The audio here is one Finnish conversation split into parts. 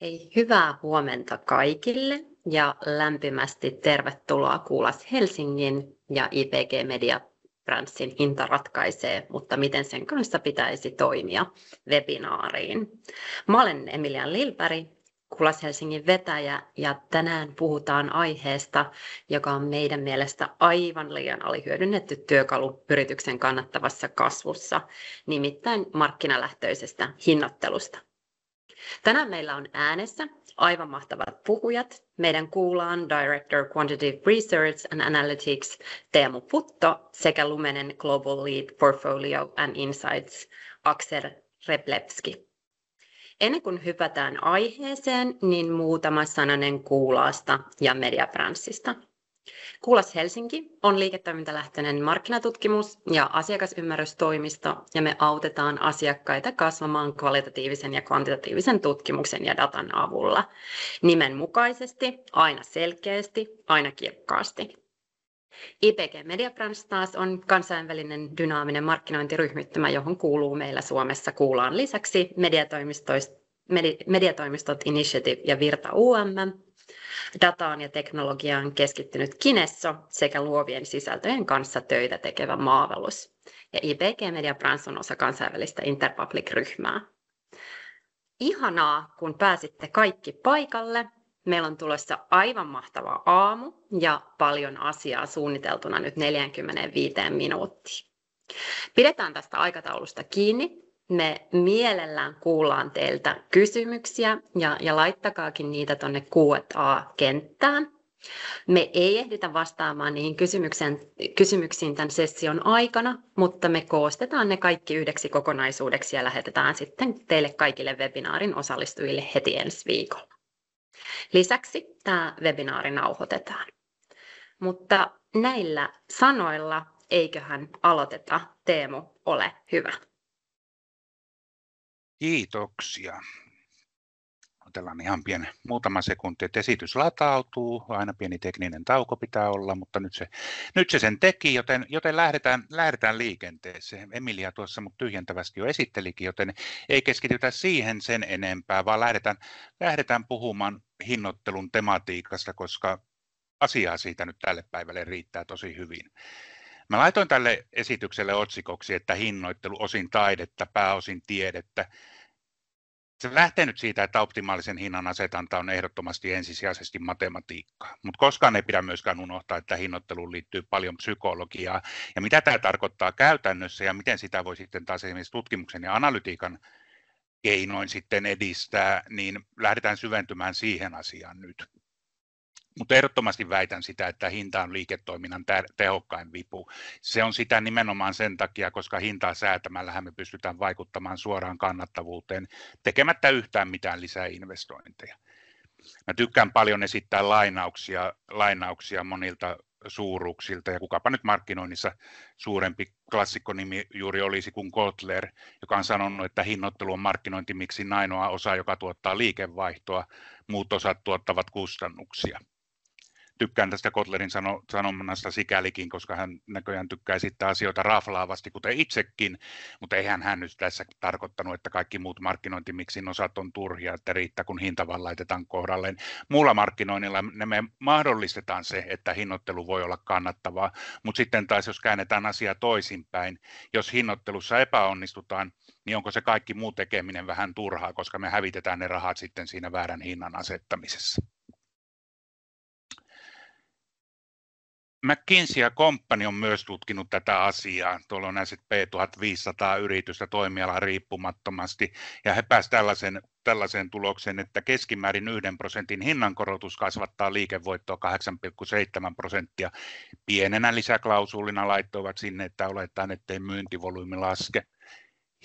Hei, hyvää huomenta kaikille ja lämpimästi tervetuloa Kuulas Helsingin ja IPG Media Brandsin Hinta ratkaisee, mutta miten sen kanssa pitäisi toimia webinaariin. Mä olen Emilian Lilberg, Kuulas Helsingin vetäjä ja tänään puhutaan aiheesta, joka on meidän mielestä aivan liian alihyödynnetty työkalu yrityksen kannattavassa kasvussa, nimittäin markkinalähtöisestä hinnoittelusta. Tänään meillä on äänessä aivan mahtavat puhujat. Meidän kuullaan Director Quantitative Research and Analytics Teemu Putto sekä Lumenen Global Lead Portfolio and Insights Aksel Replevski. Ennen kuin hypätään aiheeseen, niin muutama sananen Kuulaasta ja Mediabrandsista. Kuulas Helsinki on liiketoimintalähtöinen markkinatutkimus- ja asiakasymmärrystoimisto, ja me autetaan asiakkaita kasvamaan kvalitatiivisen ja kvantitatiivisen tutkimuksen ja datan avulla. Nimen mukaisesti, aina selkeästi, aina kirkkaasti. IPG Mediabrands taas on kansainvälinen dynaaminen markkinointiryhmittymä, johon kuuluu meillä Suomessa Kuulaan lisäksi mediatoimistot Initiative ja Virta UM, dataan ja teknologiaan keskittynyt Kinesso sekä luovien sisältöjen kanssa töitä tekevä Marvelous. Ja IPG Mediabrands on osa kansainvälistä Interpublic-ryhmää. Ihanaa, kun pääsitte kaikki paikalle. Meillä on tulossa aivan mahtava aamu ja paljon asiaa suunniteltuna nyt 45 minuuttia. Pidetään tästä aikataulusta kiinni. Me mielellään kuullaan teiltä kysymyksiä ja laittakaakin niitä tuonne Q&A-kenttään. Me ei ehditä vastaamaan niihin kysymyksiin tämän session aikana, mutta me koostetaan ne kaikki yhdeksi kokonaisuudeksi ja lähetetään sitten teille kaikille webinaarin osallistujille heti ensi viikolla. Lisäksi tämä webinaari nauhoitetaan. Mutta näillä sanoilla eiköhän aloiteta. Teemu, ole hyvä. Kiitoksia. Otellaan ihan muutama sekunti, että esitys latautuu. Aina pieni tekninen tauko pitää olla, mutta nyt se sen teki, joten lähdetään liikenteeseen. Emilia tuossa mut tyhjentävästi jo esittelikin, joten ei keskitytä siihen sen enempää, vaan lähdetään puhumaan hinnoittelun tematiikasta, koska asiaa siitä nyt tälle päivälle riittää tosi hyvin. Mä laitoin tälle esitykselle otsikoksi, että hinnoittelu osin taidetta, pääosin tiedettä. Se lähtee nyt siitä, että optimaalisen hinnan asetanta on ehdottomasti ensisijaisesti matematiikkaa, mutta koskaan ei pidä myöskään unohtaa, että hinnoitteluun liittyy paljon psykologiaa ja mitä tämä tarkoittaa käytännössä ja miten sitä voi sitten taas esimerkiksi tutkimuksen ja analytiikan keinoin sitten edistää, niin lähdetään syventymään siihen asiaan nyt. Mutta ehdottomasti väitän sitä, että hinta on liiketoiminnan tehokkain vipu. Se on sitä nimenomaan sen takia, koska hintaa säätämällähän me pystytään vaikuttamaan suoraan kannattavuuteen tekemättä yhtään mitään lisäinvestointeja. Mä tykkään paljon esittää lainauksia monilta suuruuksilta, ja kukapa nyt markkinoinnissa suurempi klassikkonimi juuri olisi kuin Kotler, joka on sanonut, että hinnoittelu on markkinointimiksin ainoa osa, joka tuottaa liikevaihtoa, muut osat tuottavat kustannuksia. Tykkään tästä Kotlerin sanomasta sikälikin, koska hän näköjään tykkää esittää asioita raflaavasti, kuten itsekin, mutta eihän hän nyt tässä tarkoittanut, että kaikki muut markkinointimiksin osat on turhia, että riittää kun hinta vaan laitetaan kohdalleen. Muulla markkinoinnilla me mahdollistetaan se, että hinnoittelu voi olla kannattavaa, mutta sitten taas jos käännetään asia toisinpäin, jos hinnoittelussa epäonnistutaan, niin onko se kaikki muu tekeminen vähän turhaa, koska me hävitetään ne rahat sitten siinä väärän hinnan asettamisessa. McKinsey & Company on myös tutkinut tätä asiaa. Tuolla on näissä P1500 yritystä toimialan riippumattomasti, ja he pääsivät tällaiseen tulokseen, että keskimäärin 1% hinnankorotus kasvattaa liikevoittoa 8,7%. Pienenä lisäklausuulina laittoivat sinne, että oletetaan, ettei myyntivolyymi laske.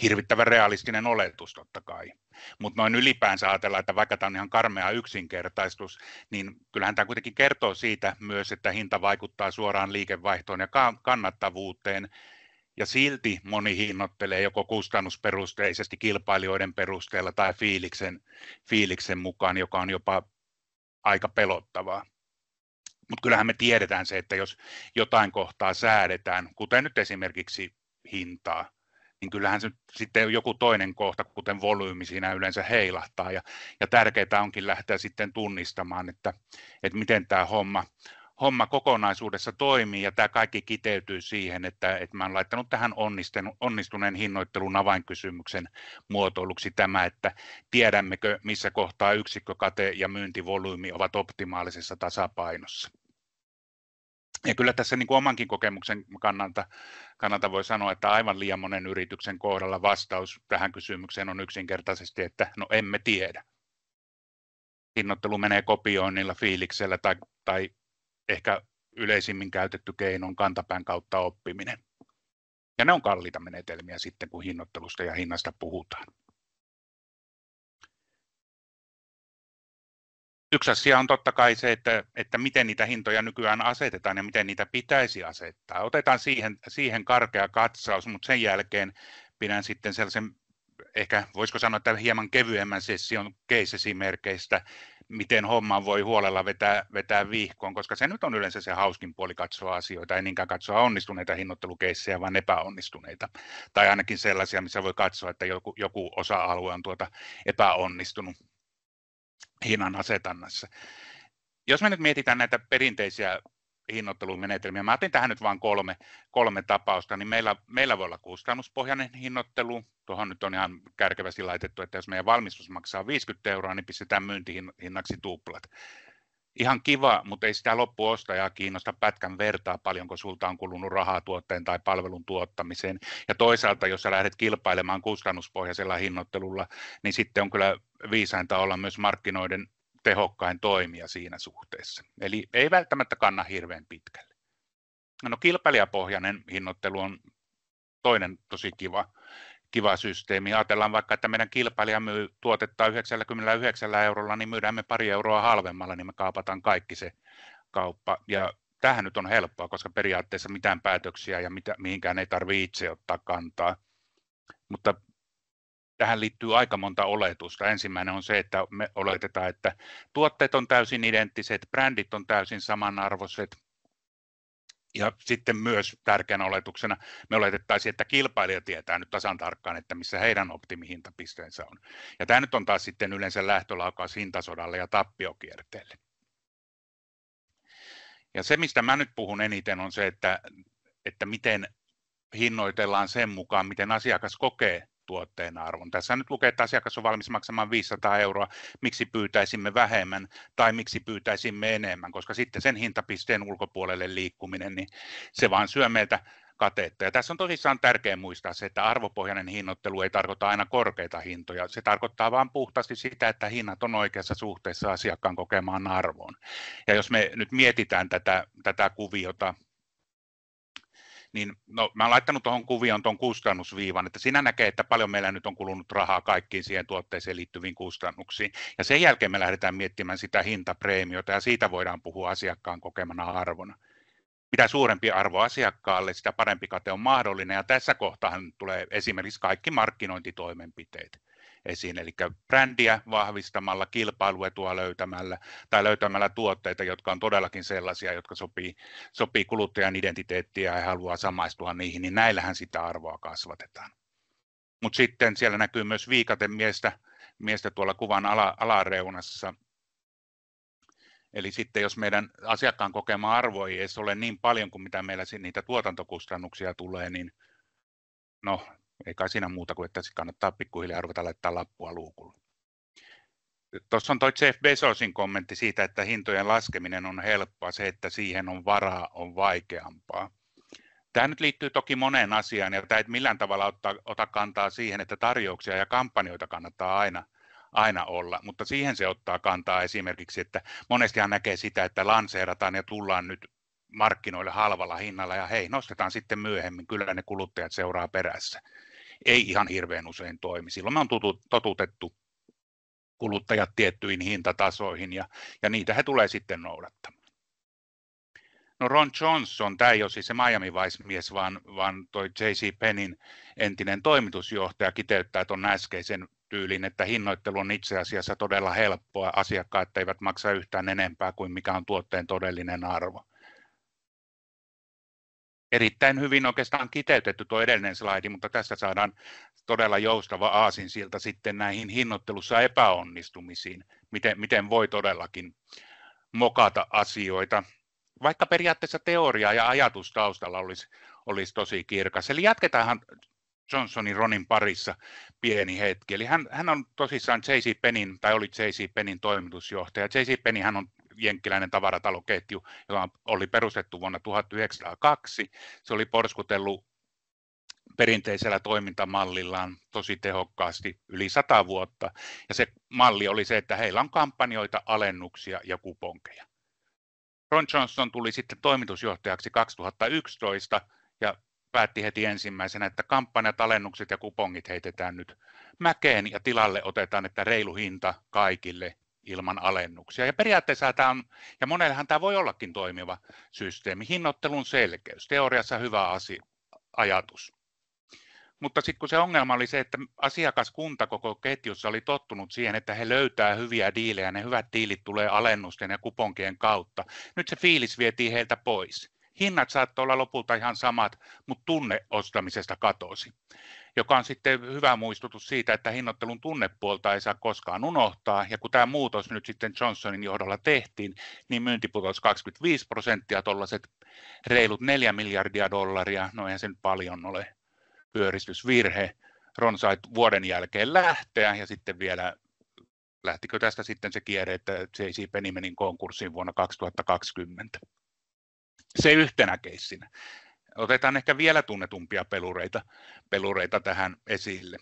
Hirvittävän realistinen oletus totta kai. Mutta noin ylipäänsä ajatellaan, että vaikka tämä on ihan karmea yksinkertaistus, niin kyllähän tämä kuitenkin kertoo siitä myös, että hinta vaikuttaa suoraan liikevaihtoon ja kannattavuuteen. Ja silti moni hinnoittelee joko kustannusperusteisesti kilpailijoiden perusteella tai fiiliksen mukaan, joka on jopa aika pelottavaa. Mutta kyllähän me tiedetään se, että jos jotain kohtaa säädetään, kuten nyt esimerkiksi hintaa, niin kyllähän se sitten joku toinen kohta, kuten volyymi, siinä yleensä heilahtaa. Ja tärkeää onkin lähteä sitten tunnistamaan, että miten tämä homma kokonaisuudessa toimii, ja tämä kaikki kiteytyy siihen, että mä olen laittanut tähän onnistuneen hinnoittelun avainkysymyksen muotoiluksi tämä, että tiedämmekö, missä kohtaa yksikkökate ja myyntivolyymi ovat optimaalisessa tasapainossa. Ja kyllä tässä niin kuin omankin kokemuksen kannalta voi sanoa, että aivan liian monen yrityksen kohdalla vastaus tähän kysymykseen on yksinkertaisesti, että no emme tiedä. Hinnoittelu menee kopioinnilla, fiiliksellä tai ehkä yleisimmin käytetty keino on kantapään kautta oppiminen. Ja ne on kalliita menetelmiä sitten, kun hinnoittelusta ja hinnasta puhutaan. Yksi asia on totta kai se, että miten niitä hintoja nykyään asetetaan ja miten niitä pitäisi asettaa. Otetaan siihen karkea katsaus, mutta sen jälkeen pidän sitten sellaisen, ehkä voisiko sanoa, että hieman kevyemmän session case-esimerkeistä, miten homman voi huolella vetää vihkoon, koska se nyt on yleensä se hauskin puoli katsoa asioita, ei niinkään katsoa onnistuneita hinnoittelukeissejä, vaan epäonnistuneita. Tai ainakin sellaisia, missä voi katsoa, että joku osa-alue on epäonnistunut hinnan asetannassa. Jos me nyt mietitään näitä perinteisiä hinnoittelumenetelmiä, mä otin tähän nyt vain kolme tapausta, niin meillä voi olla kustannuspohjainen hinnoittelu. Tuohon nyt on ihan kärkevästi laitettu, että jos meidän valmistus maksaa 50 €, niin pistetään myyntihinnaksi tuplat. Ihan kiva, mutta ei sitä loppuostajaa kiinnosta pätkän vertaa, paljonko sulta on kulunut rahaa tuotteen tai palvelun tuottamiseen. Ja toisaalta, jos sä lähdet kilpailemaan kustannuspohjaisella hinnoittelulla, niin sitten on kyllä viisainta olla myös markkinoiden tehokkain toimija siinä suhteessa. Eli ei välttämättä kanna hirveän pitkälle. No, kilpailijapohjainen hinnoittelu on toinen tosi kiva systeemi. Ajatellaan vaikka, että meidän kilpailija myy tuotetta 99 €, niin myydään me pari euroa halvemmalla, niin me kaapataan kaikki se kauppa. Ja tämähän nyt on helppoa, koska periaatteessa mitään päätöksiä ja mihinkään ei tarvitse itse ottaa kantaa. Mutta tähän liittyy aika monta oletusta. Ensimmäinen on se, että me oletetaan, että tuotteet on täysin identtiset, brändit on täysin samanarvoiset. Ja sitten myös tärkeänä oletuksena me oletettaisiin, että kilpailija tietää nyt tasan tarkkaan, että missä heidän optimihintapisteensä on. Ja tämä nyt on taas sitten yleensä lähtölaukaus hintasodalle ja tappiokierteelle. Ja se, mistä mä nyt puhun eniten, on se, että miten hinnoitellaan sen mukaan, miten asiakas kokee tuotteen arvon. Tässä nyt lukee, että asiakas on valmis maksamaan 500 €, miksi pyytäisimme vähemmän tai miksi pyytäisimme enemmän, koska sitten sen hintapisteen ulkopuolelle liikkuminen, niin se vaan syö meiltä katetta. Ja tässä on tosissaan tärkeää muistaa se, että arvopohjainen hinnoittelu ei tarkoita aina korkeita hintoja, se tarkoittaa vain puhtaasti sitä, että hinnat on oikeassa suhteessa asiakkaan kokemaan arvoon. Ja jos me nyt mietitään tätä kuviota, niin mä olen laittanut tuohon kuvioon tuon kustannusviivan, että siinä näkee, että paljon meillä nyt on kulunut rahaa kaikkiin siihen tuotteeseen liittyviin kustannuksiin. Ja sen jälkeen me lähdetään miettimään sitä hintapreemiota, ja siitä voidaan puhua asiakkaan kokemana arvona. Mitä suurempi arvo asiakkaalle, sitä parempi kate on mahdollinen, ja tässä kohtaa tulee esimerkiksi kaikki markkinointitoimenpiteet esiin, eli brändiä vahvistamalla, kilpailuetua löytämällä tai löytämällä tuotteita, jotka on todellakin sellaisia, jotka sopii kuluttajan identiteettiä ja haluaa samaistua niihin, niin näillähän sitä arvoa kasvatetaan. Mutta sitten siellä näkyy myös viikatemiestä tuolla kuvan alareunassa. Eli sitten jos meidän asiakkaan kokema arvo ei edes ole niin paljon kuin mitä meillä niitä tuotantokustannuksia tulee, niin no, ei kai siinä muuta kuin, että kannattaa pikkuhiljaa ruveta laittaa lappua luukulle. Tuossa on toi Jeff Bezosin kommentti siitä, että hintojen laskeminen on helppoa, se, että siihen on varaa, on vaikeampaa. Tämä nyt liittyy toki moneen asiaan, ja tämä ei millään tavalla ota kantaa siihen, että tarjouksia ja kampanjoita kannattaa aina olla, mutta siihen se ottaa kantaa esimerkiksi, että monestihan näkee sitä, että lanseerataan ja tullaan nyt markkinoille halvalla hinnalla, ja hei, nostetaan sitten myöhemmin, kyllä ne kuluttajat seuraa perässä. Ei ihan hirveän usein toimi. Silloin me on totutettu kuluttajat tiettyihin hintatasoihin, ja niitä he tulee sitten noudattamaan. No Ron Johnson, tämä ei ole siis se Miami Vice-mies, vaan toi J.C. Pennin entinen toimitusjohtaja kiteyttää tuon äskeisen tyylin, että hinnoittelu on itse asiassa todella helppoa. Asiakkaat eivät maksa yhtään enempää kuin mikä on tuotteen todellinen arvo. erittäin hyvin oikeastaan kiteytetty tuo edellinen slaidi, mutta tässä saadaan todella joustava aasinsilta sitten näihin hinnoittelussa epäonnistumisiin, miten voi todellakin mokata asioita, vaikka periaatteessa teoria ja ajatus taustalla olisi tosi kirkas. Eli jatketaanhan Johnsonin Ronin parissa pieni hetki. Eli hän on tosissaan oli J.C. Pennin toimitusjohtaja. J.C. Penney hän on jenkkiläinen tavarataloketju, joka oli perustettu vuonna 1902. Se oli porskutellut perinteisellä toimintamallillaan tosi tehokkaasti yli 100 vuotta. Ja se malli oli se, että heillä on kampanjoita, alennuksia ja kuponkeja. Ron Johnson tuli sitten toimitusjohtajaksi 2011 ja päätti heti ensimmäisenä, että kampanjat, alennukset ja kupongit heitetään nyt mäkeen ja tilalle otetaan, että reilu hinta kaikille ilman alennuksia. Ja periaatteessa tämä on, ja monellehan tämä voi ollakin toimiva systeemi, hinnoittelun selkeys, teoriassa hyvä ajatus. Mutta sitten kun se ongelma oli se, että asiakaskunta koko ketjussa oli tottunut siihen, että he löytää hyviä diilejä, ne hyvät diilit tulee alennusten ja kuponkien kautta. Nyt se fiilis vietiin heiltä pois. Hinnat saattoi olla lopulta ihan samat, mutta tunne ostamisesta katosi, joka on sitten hyvä muistutus siitä, että hinnoittelun tunnepuolta ei saa koskaan unohtaa. Ja kun tämä muutos nyt sitten Johnsonin johdolla tehtiin, niin myynti putosi 25%, tuollaiset reilut $4 miljardia. No eihän se nyt paljon ole. Pyöristysvirhe. Ron sai vuoden jälkeen lähteä ja sitten vielä lähtikö tästä sitten se kierre, että J.C. Penney meni konkurssiin vuonna 2020. Se yhtenä keissinä. Otetaan ehkä vielä tunnetumpia pelureita tähän esille.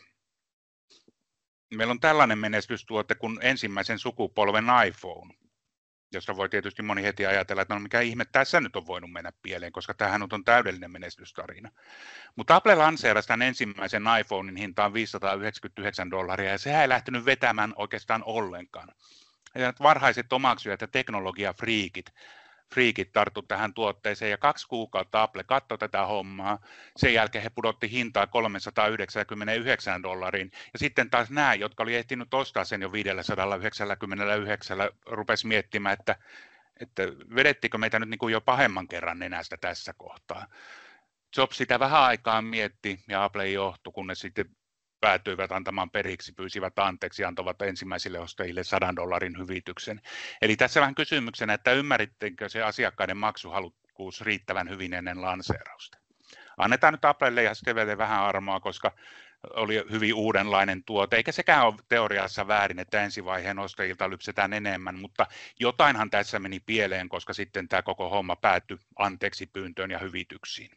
Meillä on tällainen menestystuote kuin ensimmäisen sukupolven iPhone, josta voi tietysti moni heti ajatella, että no mikä ihme tässä nyt on voinut mennä pieleen, koska tämähän on täydellinen menestystarina. Mutta Apple lanseerasi tämän ensimmäisen iPhonein hintaan $599 ja sehän ei lähtenyt vetämään oikeastaan ollenkaan. Ja varhaiset omaksujat ja teknologiafriikit tarttu tähän tuotteeseen ja 2 kuukautta Apple katsoi tätä hommaa. Sen jälkeen he pudotti hintaa $399 ja sitten taas nämä, jotka oli ehtinyt ostaa sen jo $599, rupesi miettimään, että vedettikö meitä nyt niin kuin jo pahemman kerran nenästä tässä kohtaa. Jobs sitä vähän aikaa mietti ja Apple johtui, kunnes sitten päätyivät antamaan periksi, pyysivät anteeksi ja antoivat ensimmäisille ostajille $100 hyvityksen. Eli tässä vähän kysymyksenä, että ymmärrittekö se asiakkaiden maksuhalukkuus riittävän hyvin ennen lanseerausta. Annetaan nyt Applelle ja Stevelle vähän armoa, koska oli hyvin uudenlainen tuote, eikä sekään ole teoriassa väärin, että ensivaiheen ostajilta lypsetään enemmän, mutta jotainhan tässä meni pieleen, koska sitten tämä koko homma päättyi anteeksi pyyntöön ja hyvityksiin.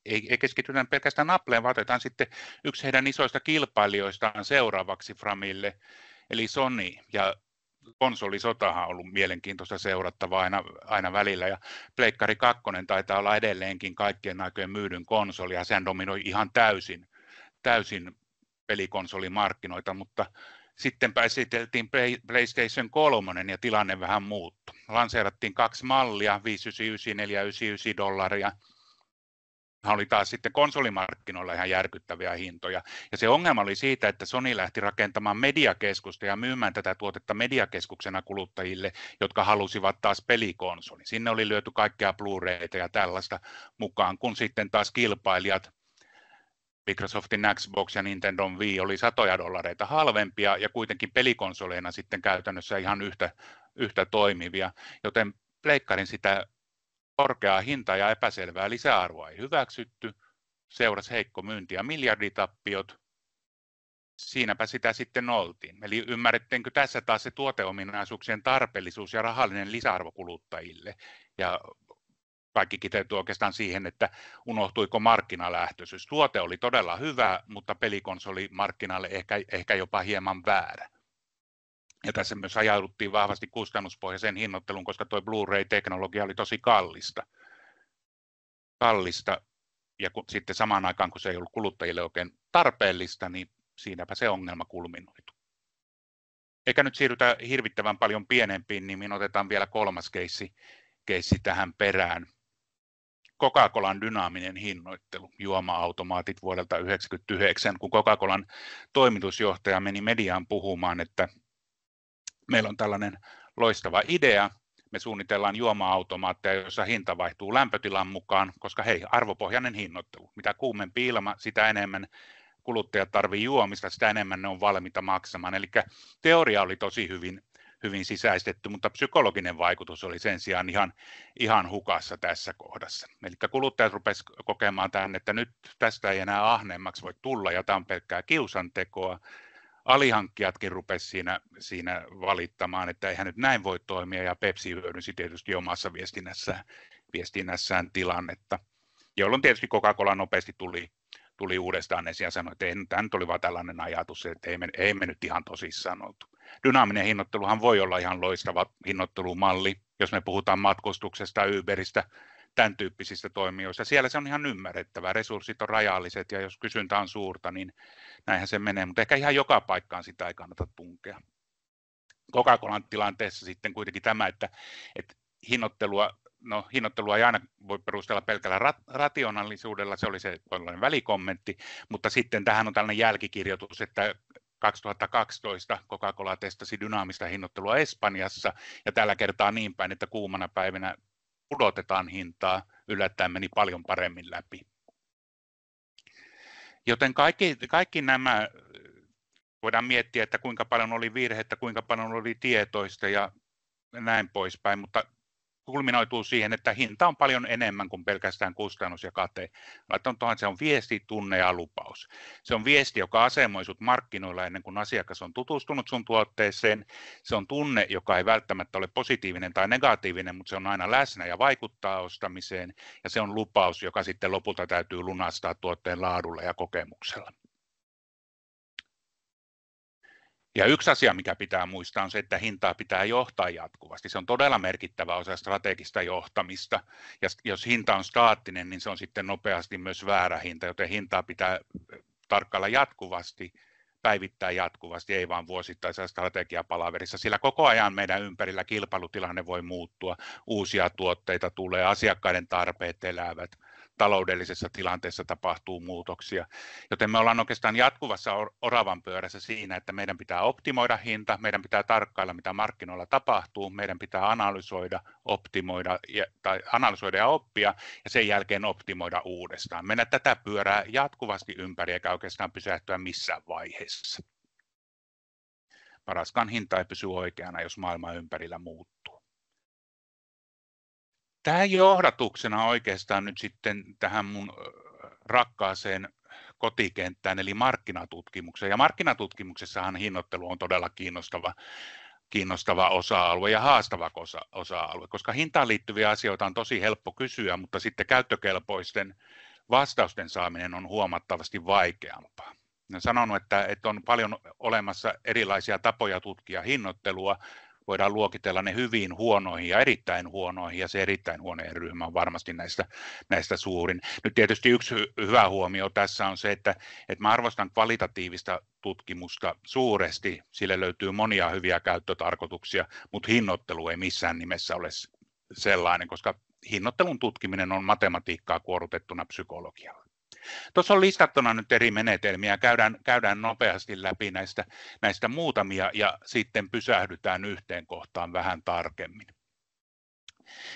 Ei keskitytä pelkästään Appleen, vaan otetaan sitten yksi heidän isoista kilpailijoistaan seuraavaksi Framille, eli Sony. Ja konsolisotahan on ollut mielenkiintoista seurattavaa aina välillä, ja Pleikkari 2 taitaa olla edelleenkin kaikkien aikojen myydyn konsoli, ja sehän dominoi ihan täysin pelikonsolimarkkinoita, mutta sitten esiteltiin PlayStation 3 ja tilanne vähän muuttui. Lanseerattiin 2 mallia, $599 ja $499. Oli taas sitten konsolimarkkinoilla ihan järkyttäviä hintoja. Ja se ongelma oli siitä, että Sony lähti rakentamaan mediakeskusta ja myymään tätä tuotetta mediakeskuksena kuluttajille, jotka halusivat taas pelikonsoli. Sinne oli lyöty kaikkea Blu-rayta ja tällaista mukaan, kun sitten taas kilpailijat, Microsoftin Xbox ja Nintendo Wii oli $100 halvempia ja kuitenkin pelikonsoleina sitten käytännössä ihan yhtä toimivia, joten pleikkarin sitä korkeaa hintaa ja epäselvää lisäarvoa ei hyväksytty, seurasi heikko myynti ja miljarditappiot. Siinäpä sitä sitten oltiin. Eli ymmärrettiinkö tässä taas se tuoteominaisuuksien tarpeellisuus ja rahallinen lisäarvo kuluttajille? Ja kaikki kiteytyi oikeastaan siihen, että unohtuiko markkinalähtöisyys. Tuote oli todella hyvä, mutta pelikonsoli markkinalle ehkä jopa hieman väärä. Ja tässä myös ajauduttiin vahvasti kustannuspohjaiseen hinnoitteluun, koska tuo Blu-ray-teknologia oli tosi kallista. Ja sitten samaan aikaan, kun se ei ollut kuluttajille oikein tarpeellista, niin siinäpä se ongelma kulminoitu. Eikä nyt siirrytä hirvittävän paljon pienempiin, niin otetaan vielä 3. keissi tähän perään. Coca-Colan dynaaminen hinnoittelu, juoma-automaatit vuodelta 1999, kun Coca-Colan toimitusjohtaja meni mediaan puhumaan, että meillä on tällainen loistava idea, me suunnitellaan juoma-automaatteja, joissa hinta vaihtuu lämpötilan mukaan, koska hei, arvopohjainen hinnoittelu. Mitä kuumempi ilma, sitä enemmän kuluttajat tarvitsevat juomista, sitä enemmän ne on valmiita maksamaan. Eli teoria oli tosi hyvin sisäistetty, mutta psykologinen vaikutus oli sen sijaan ihan hukassa tässä kohdassa. Eli kuluttajat rupesivat kokemaan tämän, että nyt tästä ei enää ahneemmaksi voi tulla, ja tämä on pelkkää kiusantekoa. Alihankkijatkin rupesivat siinä valittamaan, että eihän nyt näin voi toimia, ja Pepsi hyödynsi tietysti omassa viestinnässään tilannetta, jolloin tietysti Coca-Cola nopeasti tuli uudestaan esiin ja sanoi, että tämä nyt oli vain tällainen ajatus, että ei me nyt ihan tosissaan oltu. Dynaaminen hinnoitteluhan voi olla ihan loistava hinnoittelumalli, jos me puhutaan matkustuksesta, Uberistä, tämän tyyppisistä toimijoista. Siellä se on ihan ymmärrettävää, resurssit on rajalliset ja jos kysyntä on suurta, niin näinhän se menee, mutta ehkä ihan joka paikkaan sitä ei kannata tunkea. Coca-Colan tilanteessa sitten kuitenkin tämä, että hinnoittelua ei aina voi perustella pelkällä rationaalisuudella, se oli se välikommentti, mutta sitten tähän on tällainen jälkikirjoitus, että 2012 Coca-Cola testasi dynaamista hinnoittelua Espanjassa, ja tällä kertaa niin päin, että kuumana päivänä pudotetaan hintaa, yllättäen meni paljon paremmin läpi. Joten kaikki nämä voidaan miettiä, että kuinka paljon oli virhettä, kuinka paljon oli tietoista ja näin poispäin, mutta kulminoituu siihen, että hinta on paljon enemmän kuin pelkästään kustannus ja kate. Se on viesti, tunne ja lupaus. Se on viesti, joka asemoi sut markkinoilla ennen kuin asiakas on tutustunut sun tuotteeseen. Se on tunne, joka ei välttämättä ole positiivinen tai negatiivinen, mutta se on aina läsnä ja vaikuttaa ostamiseen. Ja se on lupaus, joka sitten lopulta täytyy lunastaa tuotteen laadulla ja kokemuksella. Ja yksi asia, mikä pitää muistaa, on se, että hintaa pitää johtaa jatkuvasti. Se on todella merkittävä osa strategista johtamista. Ja jos hinta on staattinen, niin se on sitten nopeasti myös väärä hinta, joten hintaa pitää tarkkailla jatkuvasti, päivittää jatkuvasti, ei vaan vuosittaisessa strategiapalaverissa, sillä koko ajan meidän ympärillä kilpailutilanne voi muuttua, uusia tuotteita tulee, asiakkaiden tarpeet elävät, taloudellisessa tilanteessa tapahtuu muutoksia, joten me ollaan oikeastaan jatkuvassa oravan pyörässä siinä, että meidän pitää optimoida hinta, meidän pitää tarkkailla, mitä markkinoilla tapahtuu, meidän pitää analysoida ja oppia, ja sen jälkeen optimoida uudestaan. Mennä tätä pyörää jatkuvasti ympäri, eikä oikeastaan pysähtyä missään vaiheessa. Paraskaan hinta ei pysy oikeana, jos maailma ympärillä muuttuu. Tämä johdatuksena oikeastaan nyt sitten tähän mun rakkaaseen kotikenttään, eli markkinatutkimukseen. Ja markkinatutkimuksessahan hinnoittelu on todella kiinnostava osa-alue ja haastava osa-alue, koska hintaan liittyviä asioita on tosi helppo kysyä, mutta sitten käyttökelpoisten vastausten saaminen on huomattavasti vaikeampaa. Olen sanonut, että on paljon olemassa erilaisia tapoja tutkia hinnoittelua. Voidaan luokitella ne hyvin huonoihin ja erittäin huonoihin, ja se erittäin huonojen ryhmä on varmasti näistä suurin. Nyt tietysti yksi hyvä huomio tässä on se, että mä arvostan kvalitatiivista tutkimusta suuresti, sille löytyy monia hyviä käyttötarkoituksia, mutta hinnoittelu ei missään nimessä ole sellainen, koska hinnoittelun tutkiminen on matematiikkaa kuorutettuna psykologialla. Tuossa on listattuna nyt eri menetelmiä, käydään nopeasti läpi näistä muutamia ja sitten pysähdytään yhteen kohtaan vähän tarkemmin.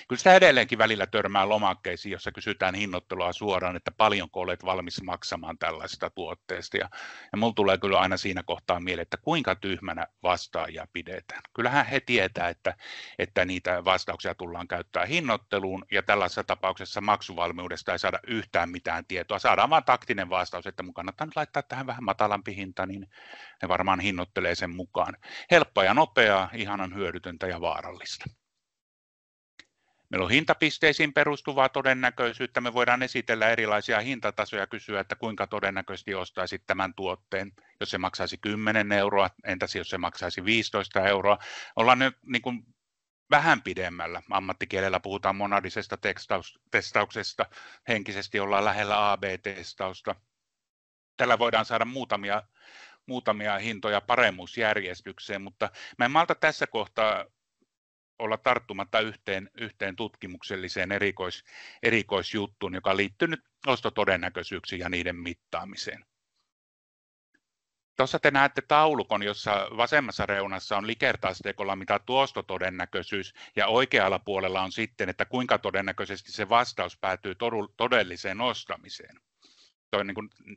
Kyllä sitä edelleenkin välillä törmää lomakkeisiin, jossa kysytään hinnoittelua suoraan, että paljonko olet valmis maksamaan tällaisesta tuotteesta. Ja minulla tulee kyllä aina siinä kohtaa mieleen, että kuinka tyhmänä vastaajia pidetään. Kyllähän he tietää, että niitä vastauksia tullaan käyttämään hinnoitteluun, ja tällaisessa tapauksessa maksuvalmiudesta ei saada yhtään mitään tietoa. Saadaan vain taktinen vastaus, että mun kannattaa nyt laittaa tähän vähän matalampi hinta, niin ne varmaan hinnoittelee sen mukaan. Helppoa ja nopeaa, ihanan hyödytöntä ja vaarallista. Meillä on hintapisteisiin perustuvaa todennäköisyyttä. Me voidaan esitellä erilaisia hintatasoja ja kysyä, että kuinka todennäköisesti ostaisit tämän tuotteen, jos se maksaisi 10 euroa, entäs jos se maksaisi 15 euroa. Ollaan nyt niin kuin vähän pidemmällä. Ammattikielellä puhutaan monadisesta testauksesta, henkisesti ollaan lähellä AB-testausta. Tällä voidaan saada muutamia hintoja paremmuusjärjestykseen, mutta mä en malta tässä kohtaa olla tarttumatta yhteen tutkimukselliseen erikoisjuttuun, joka liittyy nyt ostotodennäköisyyksiin ja niiden mittaamiseen. Tuossa te näette taulukon, jossa vasemmassa reunassa on Likert-asteikolla mitattu ostotodennäköisyys, ja oikealla puolella on sitten, että kuinka todennäköisesti se vastaus päätyy todelliseen ostamiseen. Tuo on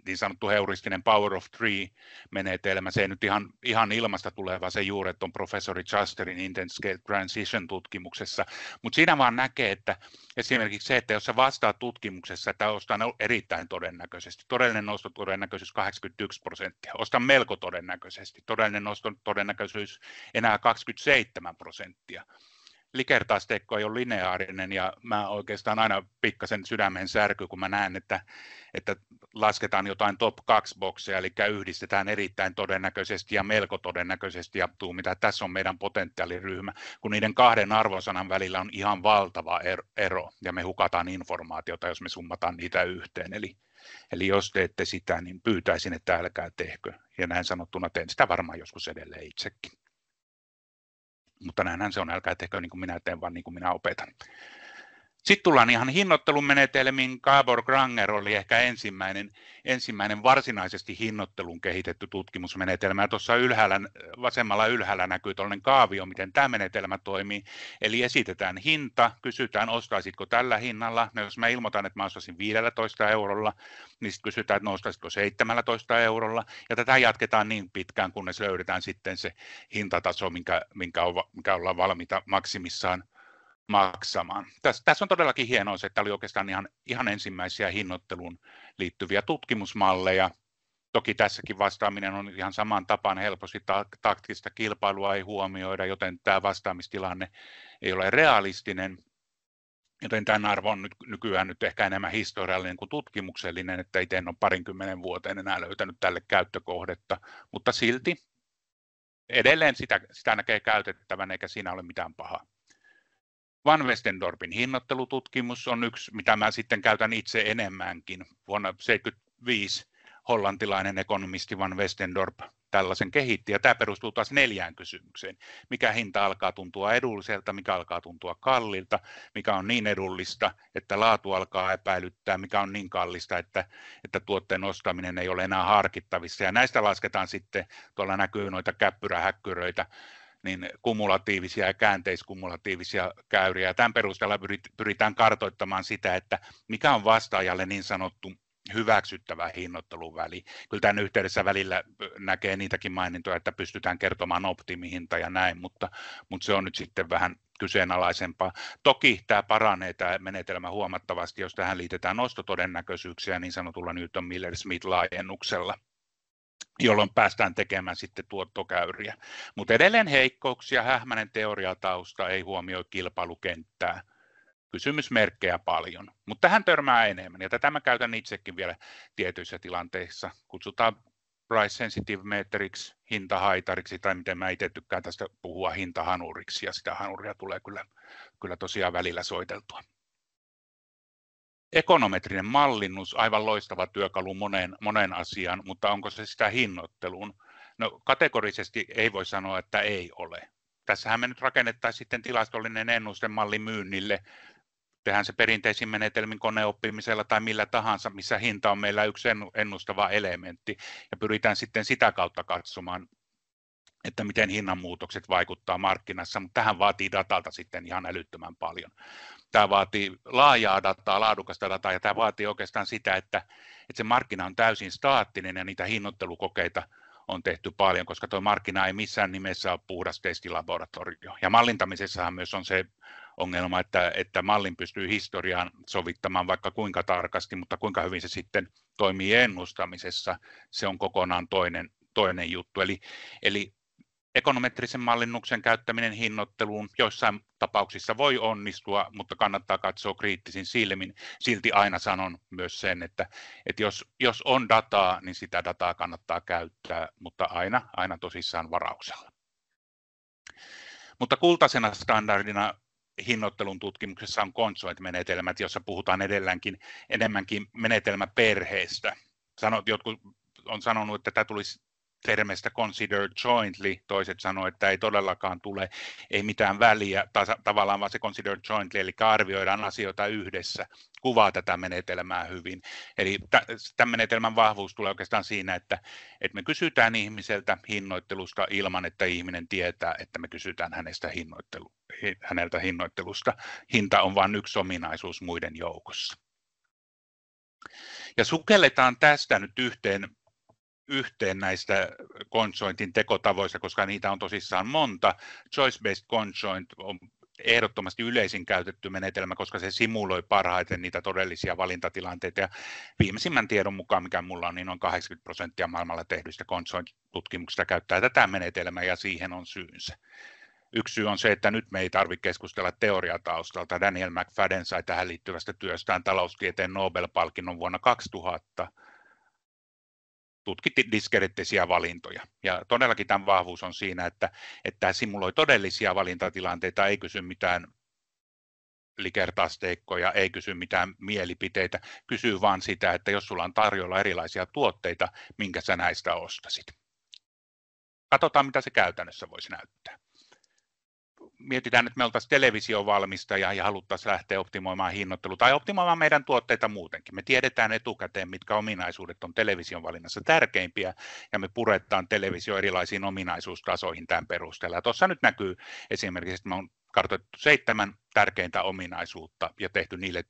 niin sanottu heuristinen power of three-menetelmä. Se ei nyt ihan ilmasta tule, vaan se juuret on professori Shusterin Intent Scale Transition-tutkimuksessa. Mutta siinä vaan näkee, että esimerkiksi se, että jos sä vastaat tutkimuksessa, että ostan erittäin todennäköisesti, todellinen ostotodennäköisyys 81%, ostan melko todennäköisesti, todellinen ostotodennäköisyys enää 27%. Likert-asteikko ei ole lineaarinen, ja mä oikeastaan aina pikkasen sydämen särky, kun mä näen, että lasketaan jotain top 2 bokseja, eli yhdistetään erittäin todennäköisesti ja melko todennäköisesti, ja mitä tässä on meidän potentiaaliryhmä, kun niiden kahden arvosanan välillä on ihan valtava ero, ja me hukataan informaatiota, jos me summataan niitä yhteen. Eli jos teette sitä, niin pyytäisin, että älkää tehkö, ja näin sanottuna teen sitä varmaan joskus edelleen itsekin. Mutta näinhän se on, älkää tehkö niin kuin minä teen, vaan niin kuin minä opetan. Sitten tullaan ihan hinnoittelun menetelmiin. Gabor Granger oli ehkä ensimmäinen varsinaisesti hinnoittelun kehitetty tutkimusmenetelmä. Tuossa vasemmalla ylhäällä näkyy tuollainen kaavio, miten tämä menetelmä toimii. Eli esitetään hinta, kysytään, ostaisitko tällä hinnalla. No, jos mä ilmoitan, että mä ostaisin 15 eurolla, niin sitten kysytään, että ostaisitko 17 eurolla. Ja tätä jatketaan niin pitkään, kunnes löydetään sitten se hintataso, minkä ollaan valmiita maksimissaan maksamaan. Tässä on todellakin hienoa se, että oli oikeastaan ihan ensimmäisiä hinnoitteluun liittyviä tutkimusmalleja. Toki tässäkin vastaaminen on ihan saman tapaan helposti, taktista kilpailua ei huomioida, joten tämä vastaamistilanne ei ole realistinen. Joten tämän arvo on nykyään ehkä enemmän historiallinen kuin tutkimuksellinen, että itse en ole 20 vuoteen enää löytänyt tälle käyttökohdetta, mutta silti edelleen sitä näkee käytettävän, eikä siinä ole mitään pahaa. Van Westendorpin hinnoittelututkimus on yksi, mitä mä sitten käytän itse enemmänkin. Vuonna 1975 hollantilainen ekonomisti Van Westendorp tällaisen kehitti, ja tämä perustuu taas 4 kysymykseen. Mikä hinta alkaa tuntua edulliselta, mikä alkaa tuntua kalliilta, mikä on niin edullista, että laatu alkaa epäilyttää, mikä on niin kallista, että tuotteen ostaminen ei ole enää harkittavissa. Ja näistä lasketaan sitten, tuolla näkyy noita käppyrähäkkyröitä, niin kumulatiivisia ja käänteiskumulatiivisia käyriä. Tämän perusteella pyritään kartoittamaan sitä, että mikä on vastaajalle niin sanottu hyväksyttävä hinnoitteluväli. Kyllä tämän yhteydessä välillä näkee niitäkin mainintoja, että pystytään kertomaan optimihinta ja näin, mutta se on nyt sitten vähän kyseenalaisempaa. Toki tämä paranee tämä menetelmä huomattavasti, jos tähän liitetään ostotodennäköisyyksiä niin sanotulla Newton-Miller-Smith-laajennuksella, jolloin päästään tekemään sitten tuottokäyriä. Mutta edelleen heikkouksia, hähmäinen teoriatausta, ei huomioi kilpailukenttää, kysymysmerkkejä paljon, mutta tähän törmää enemmän, ja tätä mä käytän itsekin vielä tietyissä tilanteissa, kutsutaan price sensitive metriksi, hintahaitariksi, tai miten mä itse tykkään tästä puhua hintahanuriksi, ja sitä hanuria tulee kyllä tosiaan välillä soiteltua. Ekonometrinen mallinnus, aivan loistava työkalu moneen asiaan, mutta onko se sitä hinnoitteluun? No kategorisesti ei voi sanoa, että ei ole. Tässähän me nyt rakennettaisiin sitten tilastollinen ennustemalli myynnille. Tehdään se perinteisin menetelmin koneoppimisella tai millä tahansa, missä hinta on meillä yksi ennustava elementti, ja pyritään sitten sitä kautta katsomaan, että miten hinnanmuutokset vaikuttaa markkinassa, mutta tähän vaatii datalta sitten ihan älyttömän paljon. Tämä vaatii laajaa dataa, laadukasta dataa, ja tämä vaatii oikeastaan sitä, että se markkina on täysin staattinen ja niitä hinnoittelukokeita on tehty paljon, koska tuo markkina ei missään nimessä ole puhdas testilaboratorio. Ja mallintamisessahan myös on se ongelma, että mallin pystyy historiaan sovittamaan vaikka kuinka tarkasti, mutta kuinka hyvin se sitten toimii ennustamisessa, se on kokonaan toinen juttu. Eli ekonometrisen mallinnuksen käyttäminen hinnoitteluun joissain tapauksissa voi onnistua, mutta kannattaa katsoa kriittisin silmin. Silti aina sanon myös sen, että jos on dataa, niin sitä dataa kannattaa käyttää, mutta aina tosissaan varauksella. Mutta kultaisena standardina hinnoittelun tutkimuksessa on conjoint-menetelmät, jossa puhutaan enemmänkin menetelmäperheestä. Jotkut on sanonut, että tämä tulisi termestä consider jointly, toiset sanoivat, että ei todellakaan tule, ei mitään väliä, tavallaan vaan se consider jointly, eli arvioidaan asioita yhdessä, kuvaa tätä menetelmää hyvin. Eli tämän menetelmän vahvuus tulee oikeastaan siinä, että me kysytään ihmiseltä hinnoittelusta ilman, että ihminen tietää, että me kysytään häneltä hinnoittelusta. Hinta on vain yksi ominaisuus muiden joukossa. Ja sukelletaan tästä nyt yhteen näistä conjointin tekotavoista, koska niitä on tosissaan monta. Choice-based conjoint on ehdottomasti yleisin käytetty menetelmä, koska se simuloi parhaiten niitä todellisia valintatilanteita. Ja viimeisimmän tiedon mukaan, mikä minulla on, niin noin 80% maailmalla tehdyistä conjoint-tutkimuksista käyttää tätä menetelmää, ja siihen on syynsä. Yksi syy on se, että nyt me ei tarvitse keskustella teoriataustalta. Daniel McFadden sai tähän liittyvästä työstään taloustieteen Nobel-palkinnon vuonna 2000. Tutkitti diskreettisiä valintoja. Ja todellakin tämän vahvuus on siinä, että tämä simuloi todellisia valintatilanteita, ei kysy mitään Likert-asteikkoja, ei kysy mitään mielipiteitä, kysyy vaan sitä, että jos sulla on tarjolla erilaisia tuotteita, minkä sä näistä ostasit. Katsotaan, mitä se käytännössä voisi näyttää. Mietitään, että me oltaisiin televisiovalmistaja ja haluttaisiin lähteä optimoimaan hinnoittelua tai optimoimaan meidän tuotteita muutenkin. Me tiedetään etukäteen, mitkä ominaisuudet on television valinnassa tärkeimpiä, ja me puretaan televisio erilaisiin ominaisuustasoihin tämän perusteella. Tuossa nyt näkyy esimerkiksi, että me on kartoitettu 7 tärkeintä ominaisuutta ja tehty niille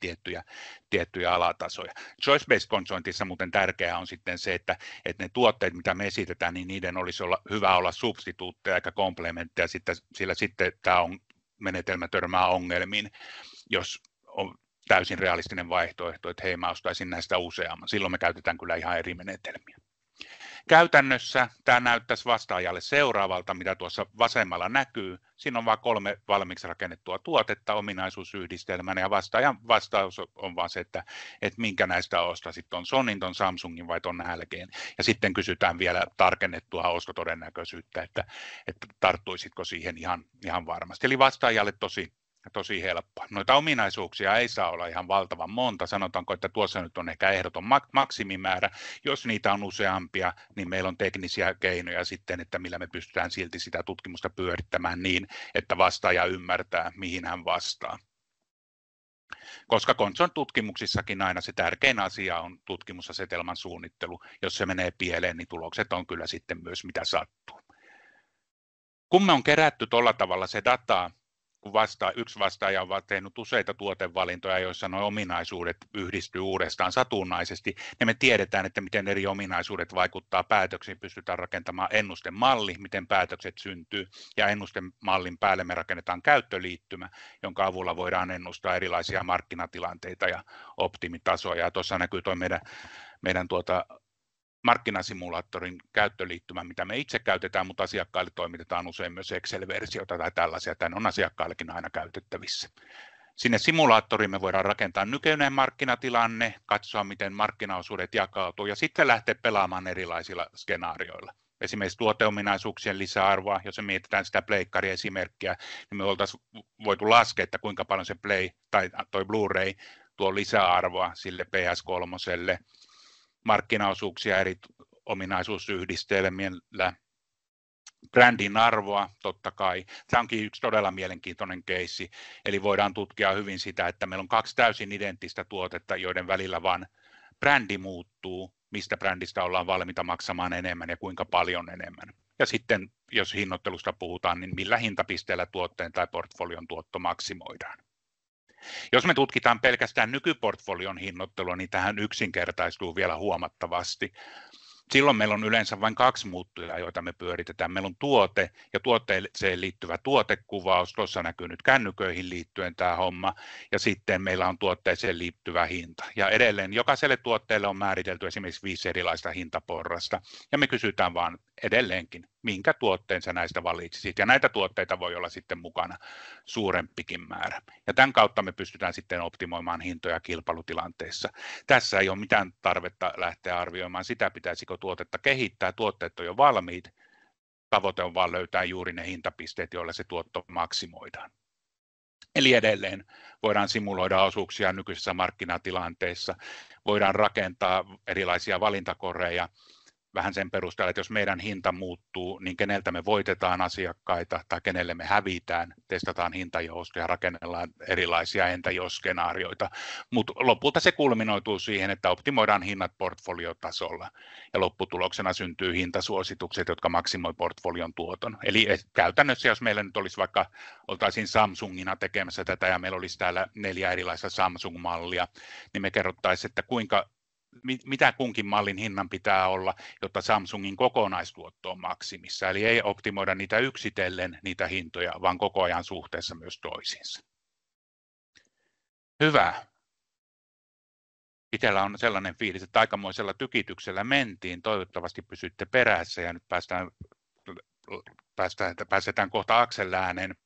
tiettyjä alatasoja. Choice-based conjointissa muuten tärkeää on sitten se, että ne tuotteet, mitä me esitetään, niin niiden olisi hyvä olla substituutteja eikä komplementteja, sillä sitten tämä menetelmä törmää ongelmiin, jos on täysin realistinen vaihtoehto, että hei, mä ostaisin näistä useamman. Silloin me käytetään kyllä ihan eri menetelmiä. Käytännössä tämä näyttäisi vastaajalle seuraavalta, mitä tuossa vasemmalla näkyy. Siinä on vain 3 valmiiksi rakennettua tuotetta ominaisuusyhdistelmänä, ja vastaajan vastaus on vaan se, että minkä näistä ostaisit, on Sonin, ton Samsungin vai ton LGn. Ja sitten kysytään vielä tarkennettua ostotodennäköisyyttä, että tarttuisitko siihen ihan varmasti. Eli vastaajalle tosi helppoa. Noita ominaisuuksia ei saa olla ihan valtavan monta. Sanotaanko, että tuossa nyt on ehkä ehdoton maksimimäärä. Jos niitä on useampia, niin meillä on teknisiä keinoja sitten, että millä me pystytään silti sitä tutkimusta pyörittämään niin, että vastaaja ymmärtää, mihin hän vastaa. Koska conjoint-tutkimuksissakin aina se tärkein asia on tutkimusasetelman suunnittelu. Jos se menee pieleen, niin tulokset on kyllä sitten myös mitä sattuu. Kun me on kerätty tuolla tavalla se dataa, kun yksi vastaaja on tehnyt useita tuotevalintoja, joissa nuo ominaisuudet yhdistyy uudestaan satunnaisesti, niin me tiedetään, että miten eri ominaisuudet vaikuttaa päätöksiin. Pystytään rakentamaan ennustemalli, miten päätökset syntyy, ja ennustemallin päälle me rakennetaan käyttöliittymä, jonka avulla voidaan ennustaa erilaisia markkinatilanteita ja optimitasoja. Ja tuossa näkyy tuo meidän markkinasimulaattorin käyttöliittymä, mitä me itse käytetään, mutta asiakkaille toimitetaan usein myös Excel-versioita tai tällaisia, tämä on asiakkaillekin aina käytettävissä. Sinne simulaattoriin me voidaan rakentaa nykyinen markkinatilanne, katsoa miten markkinaosuudet jakautuu ja sitten lähteä pelaamaan erilaisilla skenaarioilla. Esimerkiksi tuoteominaisuuksien lisäarvoa, jos me mietitään sitä pleikkariesimerkkiä, niin me oltaisiin voitu laskea, että kuinka paljon se Play tai toi Blu-ray tuo lisäarvoa sille PS3, markkinaosuuksia eri ominaisuusyhdistelmillä, brändin arvoa totta kai. Tämä onkin yksi todella mielenkiintoinen keissi, eli voidaan tutkia hyvin sitä, että meillä on 2 täysin identtistä tuotetta, joiden välillä vain brändi muuttuu, mistä brändistä ollaan valmiita maksamaan enemmän ja kuinka paljon enemmän. Ja sitten, jos hinnoittelusta puhutaan, niin millä hintapisteellä tuotteen tai portfolion tuotto maksimoidaan. Jos me tutkitaan pelkästään nykyportfolion hinnoittelua, niin tähän yksinkertaistuu vielä huomattavasti. Silloin meillä on yleensä vain 2 muuttujaa, joita me pyöritetään. Meillä on tuote ja tuotteeseen liittyvä tuotekuvaus. Tuossa näkyy nyt kännyköihin liittyen tämä homma. Ja sitten meillä on tuotteeseen liittyvä hinta. Ja edelleen jokaiselle tuotteelle on määritelty esimerkiksi 5 erilaista hintaporrasta. Ja me kysytään vaan edelleenkin, minkä tuotteen sä näistä valitsisit. Ja näitä tuotteita voi olla sitten mukana suurempikin määrä. Ja tämän kautta me pystytään sitten optimoimaan hintoja kilpailutilanteessa. Tässä ei ole mitään tarvetta lähteä arvioimaan sitä, pitäisikö tuotetta kehittää. Tuotteet on jo valmiit. Tavoite on vaan löytää juuri ne hintapisteet, joilla se tuotto maksimoidaan. Eli edelleen voidaan simuloida osuuksia nykyisessä markkinatilanteessa. Voidaan rakentaa erilaisia valintakoreja vähän sen perusteella, että jos meidän hinta muuttuu, niin keneltä me voitetaan asiakkaita tai kenelle me hävitään, testataan hintajoustoja ja rakennellaan erilaisia entä jos -skenaarioita, mutta lopulta se kulminoituu siihen, että optimoidaan hinnat portfoliotasolla ja lopputuloksena syntyy hintasuositukset, jotka maksimoi portfolion tuoton. Eli käytännössä, jos meillä nyt olisi vaikka, oltaisiin Samsungina tekemässä tätä ja meillä olisi täällä 4 erilaista Samsung-mallia, niin me kerrottaisiin, että mitä kunkin mallin hinnan pitää olla, jotta Samsungin kokonaistuotto on maksimissa. Eli ei optimoida niitä yksitellen niitä hintoja, vaan koko ajan suhteessa myös toisiinsa. Hyvä. Itsellä on sellainen fiilis, että aikamoisella tykityksellä mentiin. Toivottavasti pysytte perässä ja nyt päästetään kohta Aksel ääneen.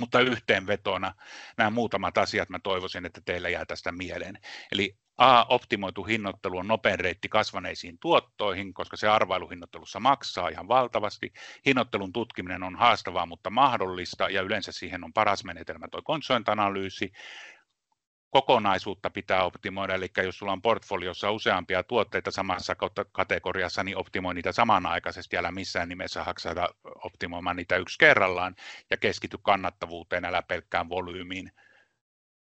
Mutta yhteenvetona nämä muutamat asiat mä toivoisin, että teillä jää tästä mieleen. Eli optimoitu hinnoittelu on nopein reitti kasvaneisiin tuottoihin, koska se arvailuhinnoittelussa maksaa ihan valtavasti. Hinnoittelun tutkiminen on haastavaa, mutta mahdollista, ja yleensä siihen on paras menetelmä tuo conjoint-analyysi. Kokonaisuutta pitää optimoida, eli jos sulla on portfoliossa useampia tuotteita samassa kategoriassa, niin optimoi niitä samanaikaisesti, älä missään nimessä haksata optimoimaan niitä yksi kerrallaan, ja keskity kannattavuuteen, älä pelkkään volyymiin.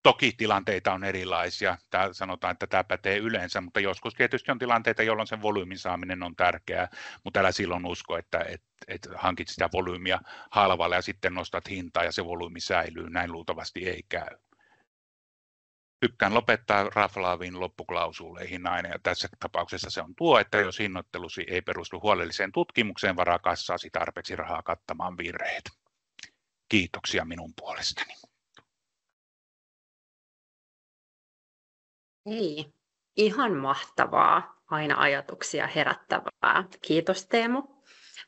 Toki tilanteita on erilaisia, sanotaan, että tämä pätee yleensä, mutta joskus tietysti on tilanteita, jolloin sen volyymin saaminen on tärkeää, mutta älä silloin usko, että hankit sitä volyymia halvalla ja sitten nostat hintaa ja se volyymi säilyy, näin luultavasti ei käy. Tykkään lopettaa raflaaviin loppuklausuuleihin aina, ja tässä tapauksessa se on tuo, että jos hinnoittelusi ei perustu huolelliseen tutkimukseen, varaa kassaasi tarpeeksi rahaa kattamaan virheet. Kiitoksia minun puolestani. Ei, ihan mahtavaa, aina ajatuksia herättävää. Kiitos Teemu.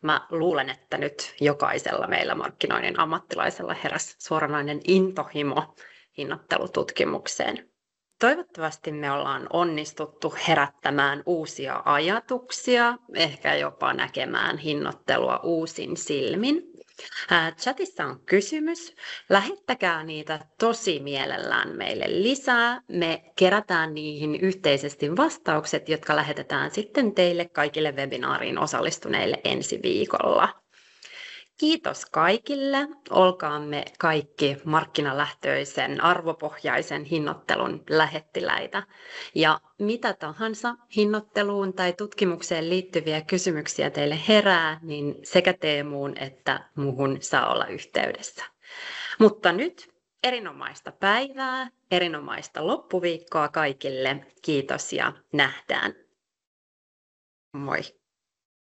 Mä luulen, että nyt jokaisella meillä markkinoinnin ammattilaisella heräsi suoranainen intohimo hinnoittelututkimukseen. Toivottavasti me ollaan onnistuttu herättämään uusia ajatuksia, ehkä jopa näkemään hinnoittelua uusin silmin. Chatissa on kysymys. Lähettäkää niitä tosi mielellään meille lisää. Me kerätään niihin yhteisesti vastaukset, jotka lähetetään sitten teille kaikille webinaariin osallistuneille ensi viikolla. Kiitos kaikille. Olkaamme kaikki markkinalähtöisen, arvopohjaisen hinnoittelun lähettiläitä. Ja mitä tahansa hinnoitteluun tai tutkimukseen liittyviä kysymyksiä teille herää, niin sekä Teemuun että muuhun saa olla yhteydessä. Mutta nyt erinomaista päivää, erinomaista loppuviikkoa kaikille. Kiitos ja nähdään. Moi.